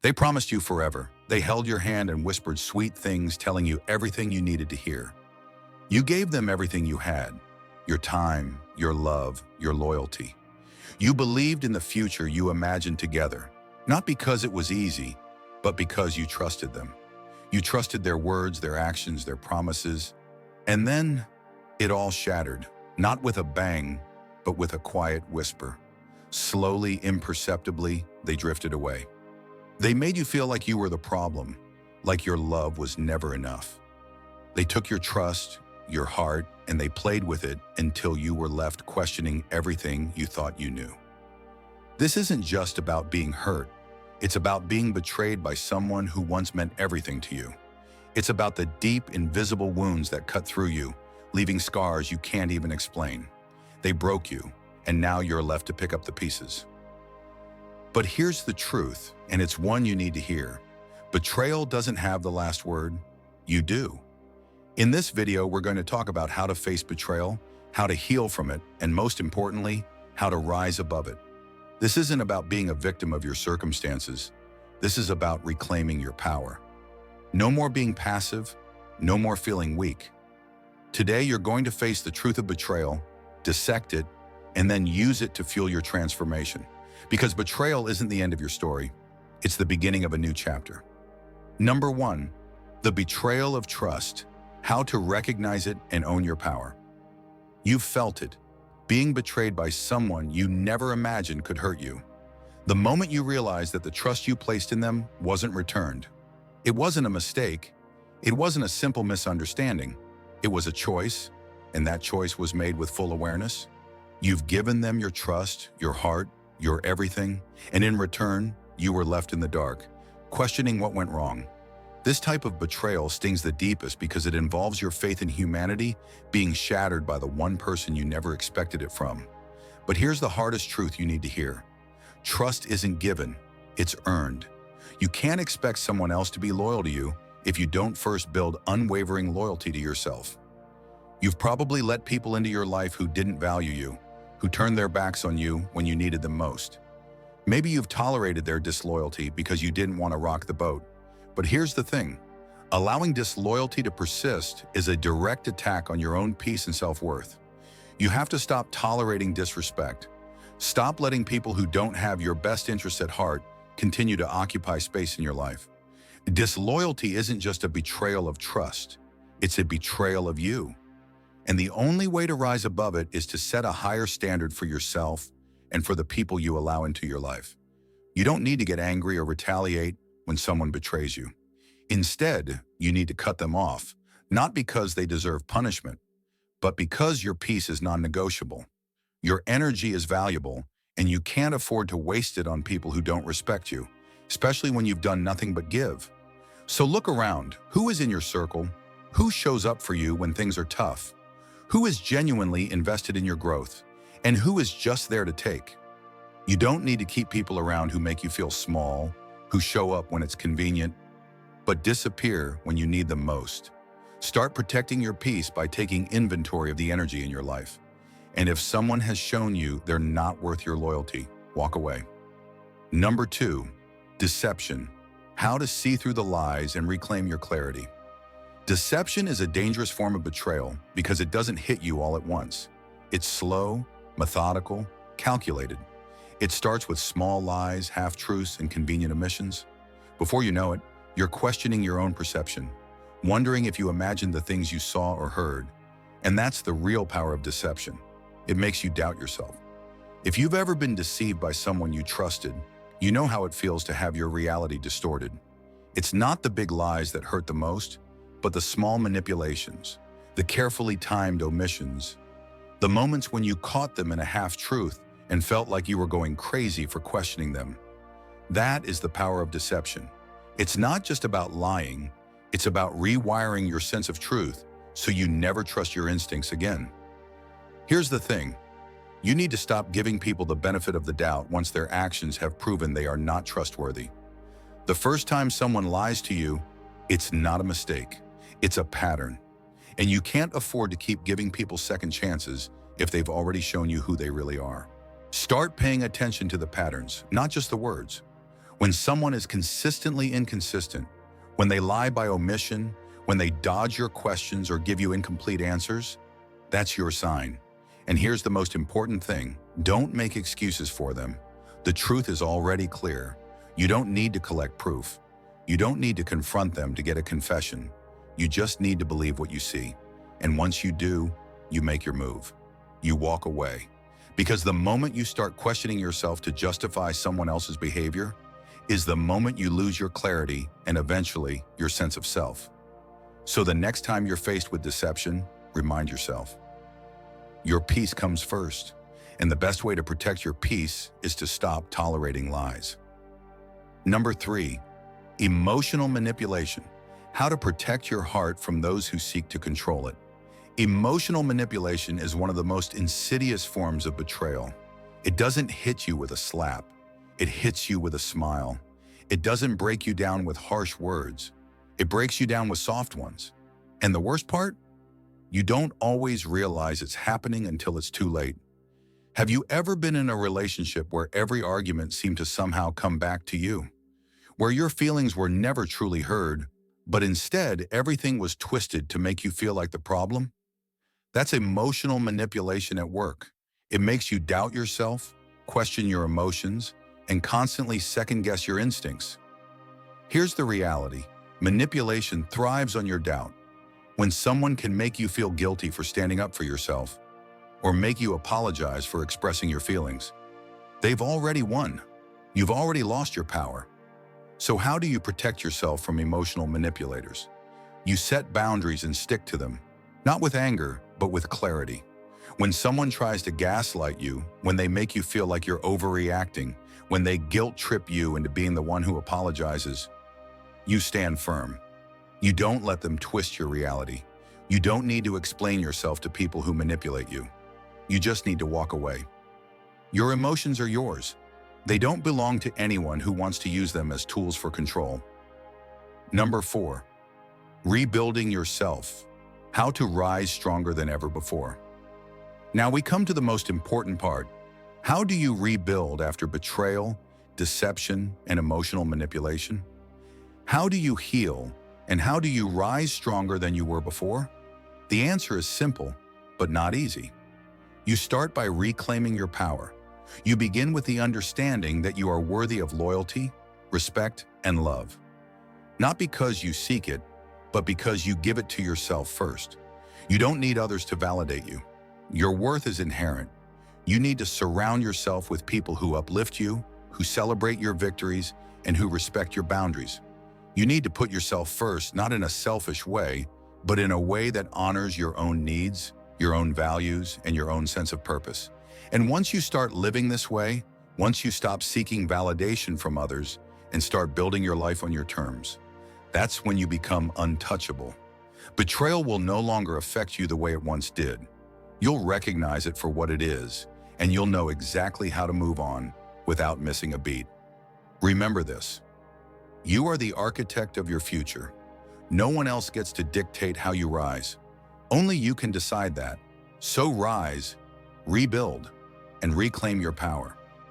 They promised you forever. They held your hand and whispered sweet things, telling you everything you needed to hear. You gave them everything you had, your time, your love, your loyalty. You believed in the future you imagined together, not because it was easy, but because you trusted them. You trusted their words, their actions, their promises. And then it all shattered, not with a bang, but with a quiet whisper. Slowly, imperceptibly, they drifted away. They made you feel like you were the problem, like your love was never enough. They took your trust, your heart, and they played with it until you were left questioning everything you thought you knew. This isn't just about being hurt. It's about being betrayed by someone who once meant everything to you. It's about the deep, invisible wounds that cut through you, leaving scars you can't even explain. They broke you, and now you're left to pick up the pieces. But here's the truth, and it's one you need to hear. Betrayal doesn't have the last word. You do. In this video, we're going to talk about how to face betrayal, how to heal from it, and most importantly, how to rise above it. This isn't about being a victim of your circumstances. This is about reclaiming your power. No more being passive, no more feeling weak. Today, you're going to face the truth of betrayal, dissect it, and then use it to fuel your transformation. Because betrayal isn't the end of your story, it's the beginning of a new chapter. Number 1, the betrayal of trust, how to recognize it and own your power. You've felt it, being betrayed by someone you never imagined could hurt you. The moment you realize that the trust you placed in them wasn't returned. It wasn't a mistake, it wasn't a simple misunderstanding. It was a choice, and that choice was made with full awareness. You've given them your trust, your heart, your everything, and in return, you were left in the dark, questioning what went wrong. This type of betrayal stings the deepest because it involves your faith in humanity being shattered by the one person you never expected it from. But here's the hardest truth you need to hear. Trust isn't given, it's earned. You can't expect someone else to be loyal to you if you don't first build unwavering loyalty to yourself. You've probably let people into your life who didn't value you, who turned their backs on you when you needed them most. Maybe you've tolerated their disloyalty because you didn't want to rock the boat. But here's the thing, allowing disloyalty to persist is a direct attack on your own peace and self-worth. You have to stop tolerating disrespect. Stop letting people who don't have your best interests at heart continue to occupy space in your life. Disloyalty isn't just a betrayal of trust, it's a betrayal of you. And the only way to rise above it is to set a higher standard for yourself and for the people you allow into your life. You don't need to get angry or retaliate when someone betrays you. Instead, you need to cut them off, not because they deserve punishment, but because your peace is non-negotiable. Your energy is valuable, and you can't afford to waste it on people who don't respect you, especially when you've done nothing but give. So look around. Who is in your circle? Who shows up for you when things are tough? Who is genuinely invested in your growth? And who is just there to take? You don't need to keep people around who make you feel small, who show up when it's convenient, but disappear when you need them most. Start protecting your peace by taking inventory of the energy in your life. And if someone has shown you they're not worth your loyalty, walk away. Number 2, deception, how to see through the lies and reclaim your clarity. Deception is a dangerous form of betrayal because it doesn't hit you all at once. It's slow, methodical, calculated. It starts with small lies, half-truths, and convenient omissions. Before you know it, you're questioning your own perception, wondering if you imagined the things you saw or heard. And that's the real power of deception. It makes you doubt yourself. If you've ever been deceived by someone you trusted, you know how it feels to have your reality distorted. It's not the big lies that hurt the most, but the small manipulations, the carefully timed omissions, the moments when you caught them in a half-truth and felt like you were going crazy for questioning them. That is the power of deception. It's not just about lying, it's about rewiring your sense of truth so you never trust your instincts again. Here's the thing, you need to stop giving people the benefit of the doubt once their actions have proven they are not trustworthy. The first time someone lies to you, it's not a mistake, it's a pattern. And you can't afford to keep giving people second chances if they've already shown you who they really are. Start paying attention to the patterns, not just the words. When someone is consistently inconsistent, when they lie by omission, when they dodge your questions or give you incomplete answers, that's your sign. And here's the most important thing: don't make excuses for them. The truth is already clear. You don't need to collect proof. You don't need to confront them to get a confession. You just need to believe what you see. And once you do, you make your move. You walk away. Because the moment you start questioning yourself to justify someone else's behavior is the moment you lose your clarity and eventually your sense of self. So the next time you're faced with deception, remind yourself, your peace comes first. And the best way to protect your peace is to stop tolerating lies. Number 3, emotional manipulation. How to protect your heart from those who seek to control it. Emotional manipulation is one of the most insidious forms of betrayal. It doesn't hit you with a slap. It hits you with a smile. It doesn't break you down with harsh words. It breaks you down with soft ones. And the worst part? You don't always realize it's happening until it's too late. Have you ever been in a relationship where every argument seemed to somehow come back to you? Where your feelings were never truly heard, but instead everything was twisted to make you feel like the problem? That's emotional manipulation at work. It makes you doubt yourself, question your emotions, and constantly second-guess your instincts. Here's the reality: manipulation thrives on your doubt. When someone can make you feel guilty for standing up for yourself, or make you apologize for expressing your feelings, they've already won. You've already lost your power. So how do you protect yourself from emotional manipulators? You set boundaries and stick to them, not with anger, but with clarity. When someone tries to gaslight you, when they make you feel like you're overreacting, when they guilt-trip you into being the one who apologizes, you stand firm. You don't let them twist your reality. You don't need to explain yourself to people who manipulate you. You just need to walk away. Your emotions are yours. They don't belong to anyone who wants to use them as tools for control. Number 4, rebuilding yourself. How to rise stronger than ever before. Now we come to the most important part. How do you rebuild after betrayal, deception, and emotional manipulation? How do you heal, and how do you rise stronger than you were before? The answer is simple, but not easy. You start by reclaiming your power. You begin with the understanding that you are worthy of loyalty, respect, and love. Not because you seek it, but because you give it to yourself first. You don't need others to validate you. Your worth is inherent. You need to surround yourself with people who uplift you, who celebrate your victories, and who respect your boundaries. You need to put yourself first, not in a selfish way, but in a way that honors your own needs, your own values, and your own sense of purpose. And once you start living this way, once you stop seeking validation from others and start building your life on your terms, that's when you become untouchable. Betrayal will no longer affect you the way it once did. You'll recognize it for what it is, and you'll know exactly how to move on without missing a beat. Remember this: you are the architect of your future. No one else gets to dictate how you rise. Only you can decide that. So rise, rebuild, and reclaim your power.